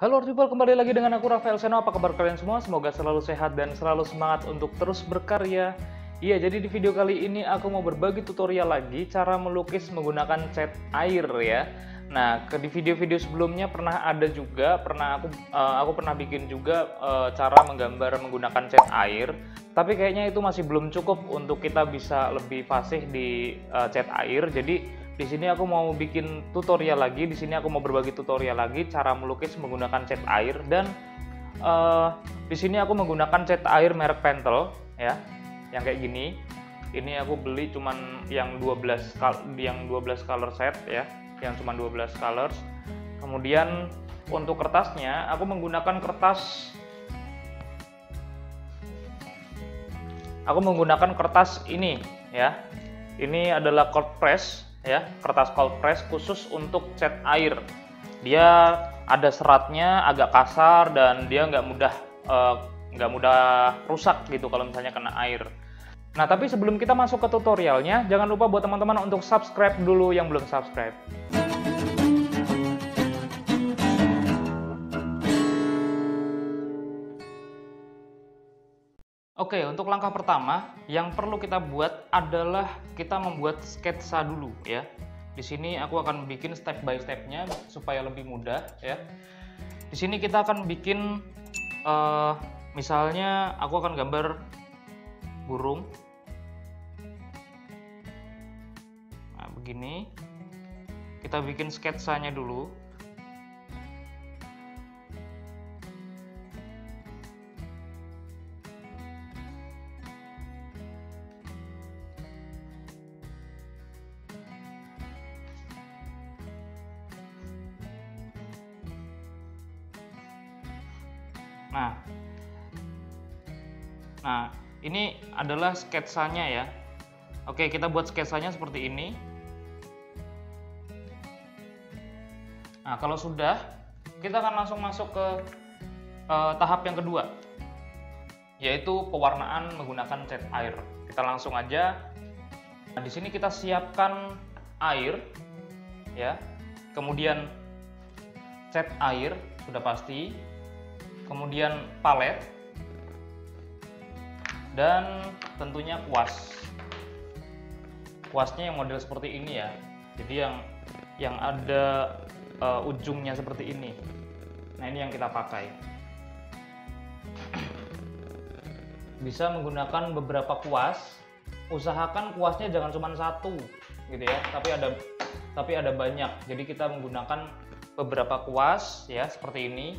Halo people, kembali lagi dengan aku Rafael Seno. Apa kabar kalian semua? Semoga selalu sehat dan selalu semangat untuk terus berkarya. Iya, jadi di video kali ini aku mau berbagi tutorial lagi cara melukis menggunakan cat air ya. Nah, di video-video sebelumnya pernah ada juga, aku pernah bikin juga cara menggambar menggunakan cat air. Tapi kayaknya itu masih belum cukup untuk kita bisa lebih fasih di cat air. Jadi di sini aku mau bikin tutorial lagi. Di sini aku mau berbagi tutorial lagi cara melukis menggunakan cat air dan di sini aku menggunakan cat air merek Pentel ya, yang kayak gini. Ini aku beli cuman yang 12 color set ya, yang cuman 12 colors. Kemudian untuk kertasnya aku menggunakan kertas ini ya. Ini adalah cold press ya, kertas cold press khusus untuk cat air. Dia ada seratnya, agak kasar dan dia nggak mudah rusak gitu kalau misalnya kena air. Nah, tapi sebelum kita masuk ke tutorialnya, jangan lupa buat teman-teman untuk subscribe dulu yang belum subscribe. Oke, untuk langkah pertama yang perlu kita buat adalah kita membuat sketsa dulu ya. Di sini aku akan bikin step by stepnya supaya lebih mudah ya. Di sini kita akan bikin misalnya aku akan gambar burung. Nah, begini. Kita bikin sketsanya dulu. Nah, ini adalah sketsanya ya. Oke, kita buat sketsanya seperti ini. Nah, kalau sudah, kita akan langsung masuk ke tahap yang kedua, yaitu pewarnaan menggunakan cat air. Kita langsung aja. Nah, di sini kita siapkan air, ya. Kemudian cat air sudah pasti. Kemudian palet. Dan tentunya kuas. Kuasnya yang model seperti ini ya. Jadi yang ada ujungnya seperti ini. Nah, ini yang kita pakai. Bisa menggunakan beberapa kuas. Usahakan kuasnya jangan cuma satu, gitu ya. Tapi ada banyak. Jadi kita menggunakan beberapa kuas ya, seperti ini.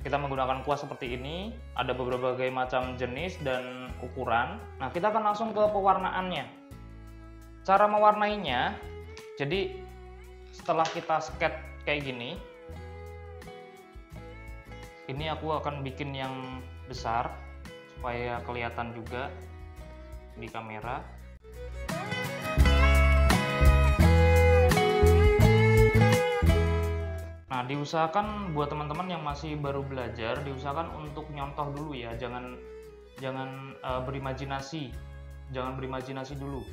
Kita menggunakan kuas seperti ini, ada berbagai macam jenis dan ukuran. Nah, kita akan langsung ke pewarnaannya. Cara mewarnainya, jadi setelah kita sketch kayak gini, ini aku akan bikin yang besar supaya kelihatan juga di kamera. Nah, diusahakan buat teman-teman yang masih baru belajar, diusahakan untuk nyontoh dulu ya, jangan berimajinasi dulu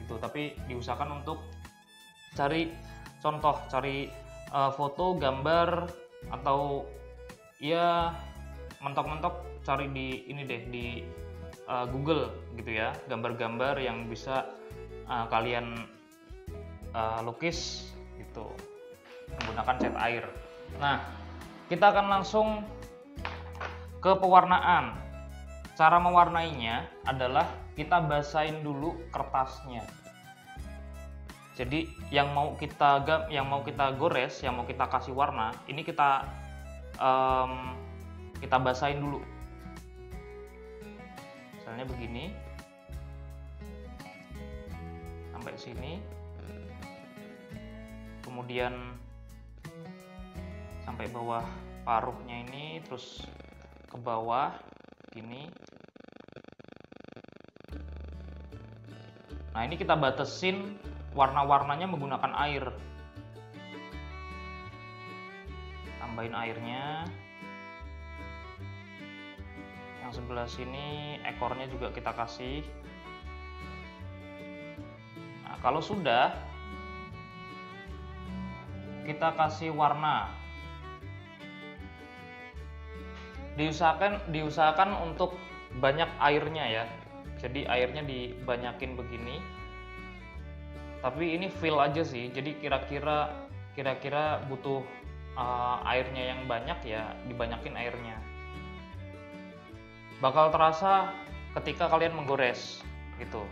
gitu, tapi diusahakan untuk cari contoh, cari foto, gambar, atau ya mentok-mentok cari di ini deh, di Google gitu ya, gambar-gambar yang bisa kalian lukis gitu menggunakan cat air. Nah, kita akan langsung ke pewarnaan. Cara mewarnainya adalah kita basahin dulu kertasnya. Jadi yang mau kita gores, yang mau kita kasih warna, ini kita basahin dulu. Misalnya begini, sampai sini. Kemudian sampai bawah paruhnya ini, terus ke bawah gini. Nah, ini kita batasin warna-warnanya menggunakan air. Tambahin airnya. Yang sebelah sini ekornya juga kita kasih. Nah, kalau sudah, kita kasih warna. Diusahakan untuk banyak airnya ya. Jadi airnya dibanyakin begini. Tapi ini feel aja sih. Jadi kira-kira butuh airnya yang banyak ya, dibanyakin airnya. Bakal terasa ketika kalian menggores gitu.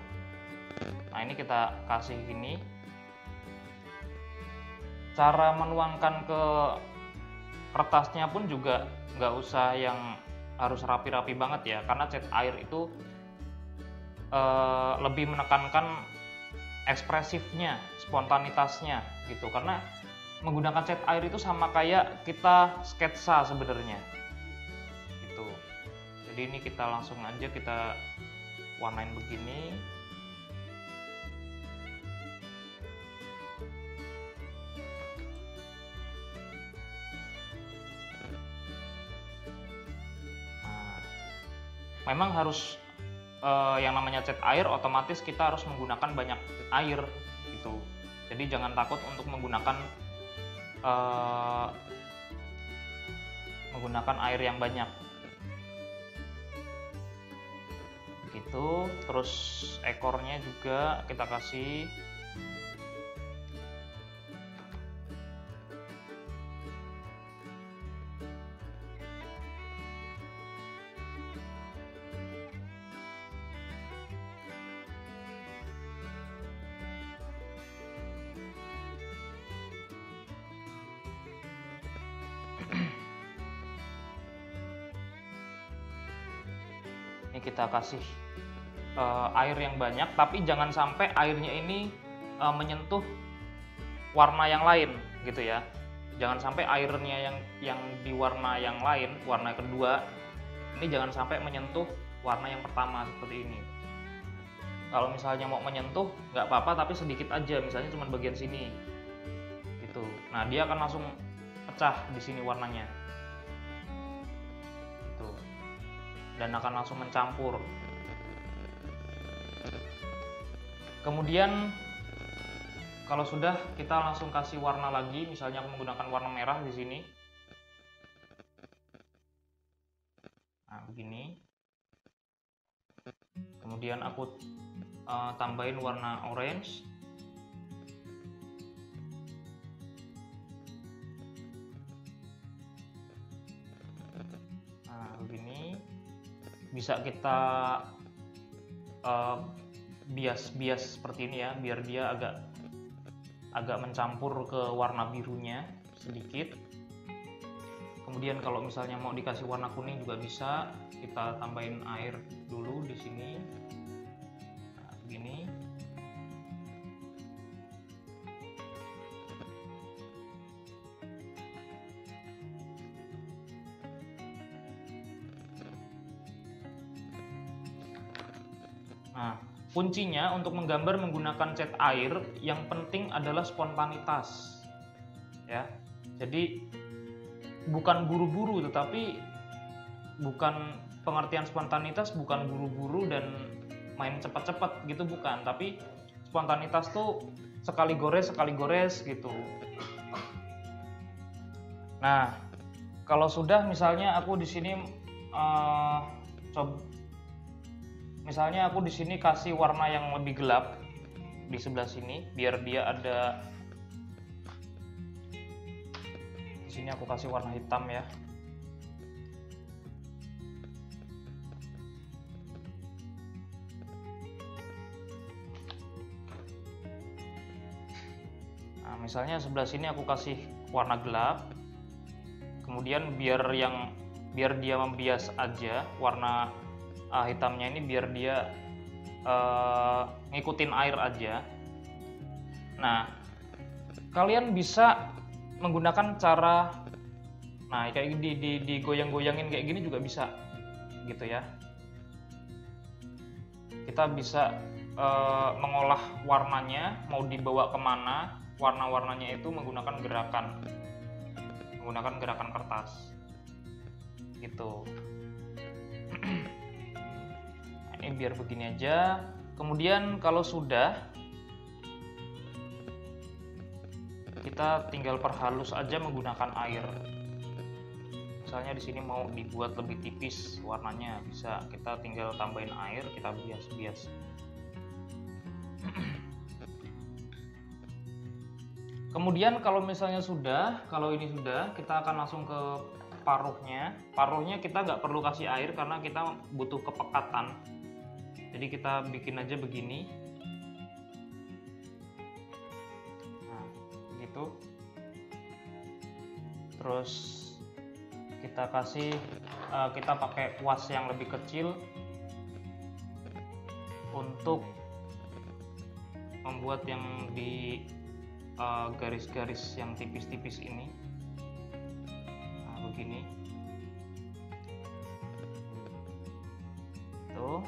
Nah, ini kita kasih gini. Cara menuangkan ke kertasnya pun juga nggak usah yang harus rapi-rapi banget ya, karena cat air itu lebih menekankan ekspresifnya, spontanitasnya gitu. Karena menggunakan cat air itu sama kayak kita sketsa sebenarnya gitu. Jadi ini kita langsung aja kita warnain begini. Memang harus yang namanya cat air, otomatis kita harus menggunakan banyak air gitu. Jadi jangan takut untuk menggunakan air yang banyak gitu. Terus ekornya juga kita kasih. Ini kita kasih air yang banyak, tapi jangan sampai airnya ini menyentuh warna yang lain gitu ya. Jangan sampai airnya yang di warna yang lain, warna kedua ini jangan sampai menyentuh warna yang pertama seperti ini. Kalau misalnya mau menyentuh nggak apa-apa, tapi sedikit aja, misalnya cuma bagian sini gitu. Nah, dia akan langsung pecah di sini warnanya gitu, dan akan langsung mencampur. Kemudian kalau sudah, kita langsung kasih warna lagi. Misalnya aku menggunakan warna merah di sini. Nah, begini. Kemudian aku tambahin warna orange. Nah, begini. Bisa kita bias seperti ini ya, biar dia agak mencampur ke warna birunya sedikit. Kemudian kalau misalnya mau dikasih warna kuning juga bisa, kita tambahin air dulu di sini. Nah, begini. Nah, kuncinya untuk menggambar menggunakan cat air, yang penting adalah spontanitas ya. Jadi bukan buru-buru, tetapi bukan pengertian spontanitas, bukan buru-buru dan main cepat-cepat gitu, bukan. Tapi spontanitas tuh sekali gores gitu. Nah, kalau sudah, misalnya aku di sini misalnya aku di sini kasih warna yang lebih gelap di sebelah sini, biar dia ada. Di sini aku kasih warna hitam ya. Nah, misalnya sebelah sini aku kasih warna gelap. Kemudian biar dia membias aja warna hitamnya ini, biar dia ngikutin air aja. Nah, kalian bisa menggunakan cara, nah kayak digoyang-goyangin kayak gini juga bisa gitu ya. Kita bisa mengolah warnanya, mau dibawa kemana warna-warnanya itu menggunakan gerakan kertas gitu. Ini biar begini aja. Kemudian kalau sudah, kita tinggal perhalus aja menggunakan air. Misalnya di sini mau dibuat lebih tipis warnanya, bisa kita tinggal tambahin air, kita bias-bias. Kemudian kalau misalnya kalau ini sudah, kita akan langsung ke paruhnya. Paruhnya kita nggak perlu kasih air karena kita butuh kepekatan. Jadi kita bikin aja begini. Nah, gitu. Terus kita pakai kuas yang lebih kecil untuk membuat yang di garis-garis yang tipis-tipis ini. Nah, begini tuh.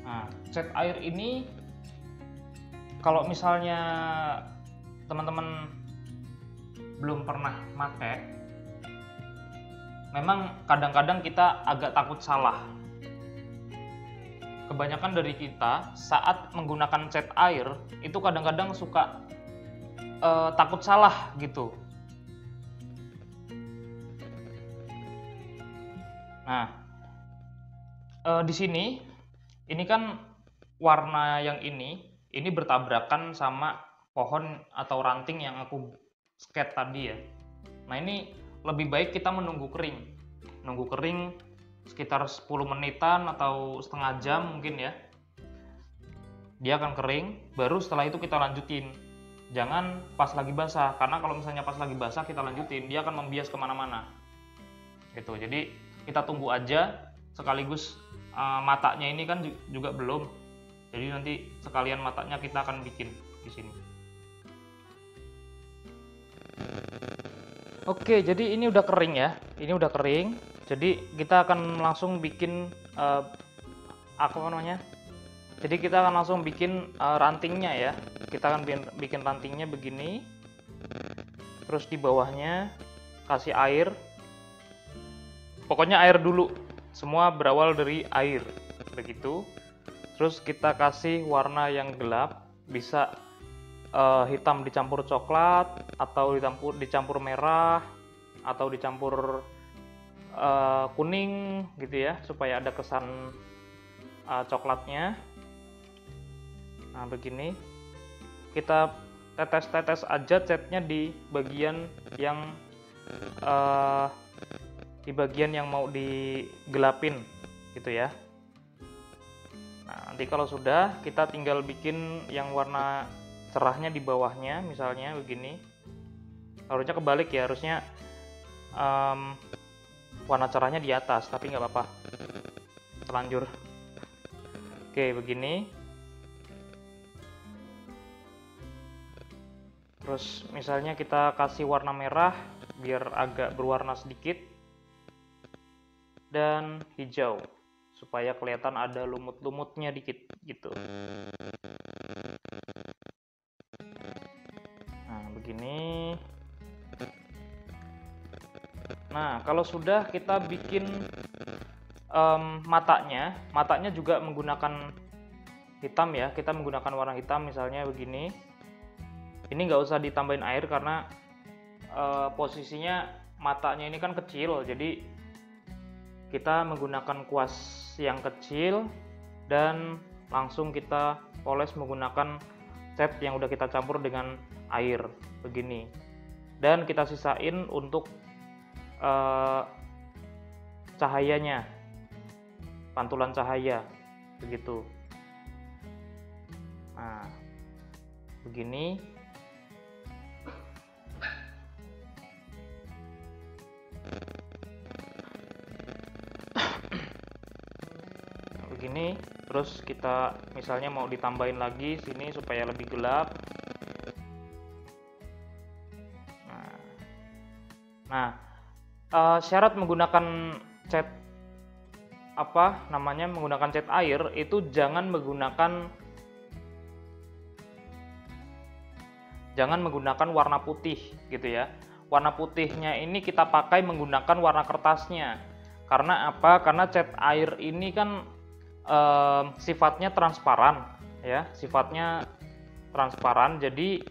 Nah, cat air ini kalau misalnya teman-teman belum pernah pakai, memang kadang-kadang kita agak takut salah. Kebanyakan dari kita saat menggunakan cat air itu kadang-kadang suka takut salah gitu. Nah, di sini ini kan warna yang ini bertabrakan sama pohon atau ranting yang aku sket tadi ya. Nah, ini lebih baik kita menunggu kering. Nunggu kering sekitar 10 menitan atau setengah jam mungkin ya. Dia akan kering, baru setelah itu kita lanjutin. Jangan pas lagi basah, karena kalau misalnya pas lagi basah kita lanjutin, dia akan membias kemana-mana gitu. Jadi kita tunggu aja, sekaligus matanya ini kan juga belum. Jadi nanti sekalian matanya kita akan bikin di sini. Oke, jadi ini udah kering ya. Ini udah kering. Jadi kita akan langsung bikin Jadi kita akan langsung bikin rantingnya ya. Kita akan bikin rantingnya begini. Terus di bawahnya kasih air. Pokoknya air dulu. Semua berawal dari air. Begitu. Terus kita kasih warna yang gelap, bisa hitam dicampur coklat, atau dicampur merah, atau dicampur kuning gitu ya, supaya ada kesan coklatnya. Nah, begini kita tetes-tetes aja catnya di bagian yang mau digelapin gitu ya. Nah, nanti kalau sudah, kita tinggal bikin yang warna cerahnya di bawahnya, misalnya begini. Harusnya kebalik ya, harusnya warna cerahnya di atas, tapi nggak apa-apa, terlanjur. Oke, begini. Terus misalnya kita kasih warna merah biar agak berwarna sedikit, dan hijau supaya kelihatan ada lumut-lumutnya dikit gitu. Nah, begini. Nah, kalau sudah kita bikin matanya juga menggunakan hitam ya. Kita menggunakan warna hitam, misalnya begini. Ini nggak usah ditambahin air karena posisinya matanya ini kan kecil, jadi kita menggunakan kuas yang kecil dan langsung kita poles menggunakan cat yang udah kita campur dengan air begini. Dan kita sisain untuk cahayanya, pantulan cahaya begitu. Nah, begini. Begini, terus kita misalnya mau ditambahin lagi sini supaya lebih gelap. Nah, syarat menggunakan cat menggunakan cat air itu jangan menggunakan warna putih gitu ya. Warna putihnya ini kita pakai menggunakan warna kertasnya. Karena apa? Karena cat air ini kan sifatnya transparan ya, sifatnya transparan. Jadi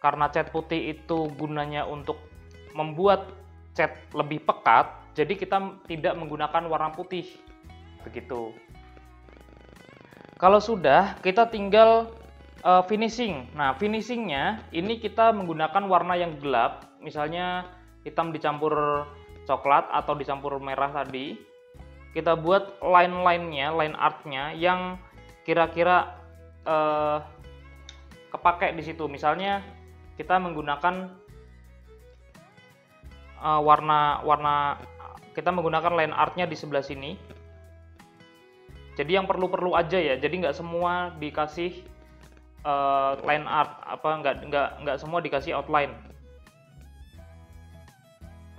karena cat putih itu gunanya untuk membuat cat lebih pekat, jadi kita tidak menggunakan warna putih begitu. Kalau sudah, kita tinggal finishing. Nah, finishingnya ini kita menggunakan warna yang gelap, misalnya hitam dicampur coklat atau dicampur merah tadi. Kita buat line-line-nya, line art-nya yang kira-kira kepake di situ. Misalnya kita menggunakan kita menggunakan line art-nya di sebelah sini. Jadi yang perlu-perlu aja ya. Jadi nggak semua dikasih line art, nggak semua dikasih outline.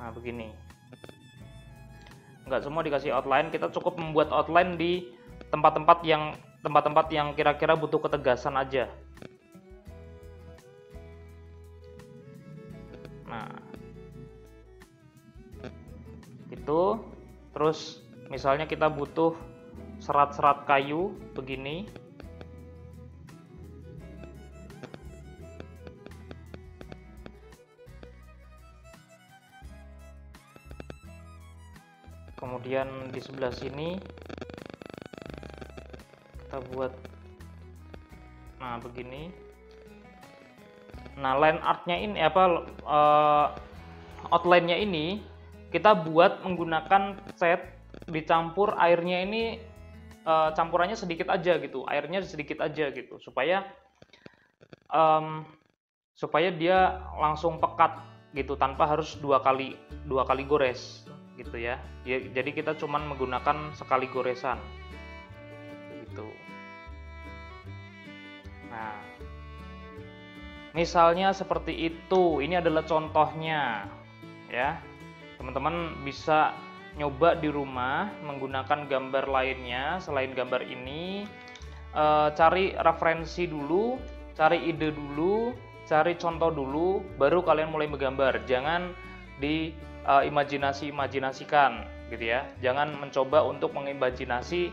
Nah begini, nggak semua dikasih outline. Kita cukup membuat outline di tempat-tempat yang kira-kira butuh ketegasan aja. Nah itu, terus misalnya kita butuh serat-serat kayu begini. Kemudian di sebelah sini kita buat begini. Nah, line artnya ini outline-nya ini kita buat menggunakan cat dicampur airnya ini, campurannya sedikit aja gitu, airnya sedikit aja gitu, supaya dia langsung pekat gitu tanpa harus dua kali gores gitu ya. Jadi kita cuman menggunakan sekali goresan gitu. Nah, misalnya seperti itu. Ini adalah contohnya ya. Teman-teman bisa nyoba di rumah menggunakan gambar lainnya selain gambar ini. Cari referensi dulu, cari ide dulu, cari contoh dulu, baru kalian mulai menggambar. Jangan imajinasikan gitu ya. Jangan mencoba untuk mengimajinasi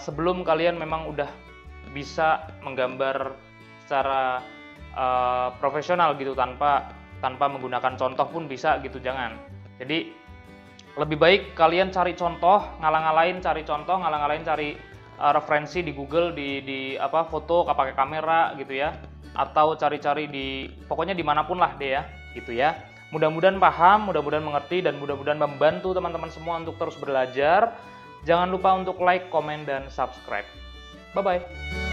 sebelum kalian memang udah bisa menggambar secara profesional gitu, tanpa menggunakan contoh pun bisa gitu, jangan. Jadi lebih baik kalian cari contoh, ngalang-ngalain cari referensi di Google, di foto pakai kamera gitu ya, atau cari-cari pokoknya dimanapun lah deh ya gitu ya. Mudah-mudahan paham, mudah-mudahan mengerti, dan mudah-mudahan membantu teman-teman semua untuk terus belajar. Jangan lupa untuk like, komen, dan subscribe. Bye-bye.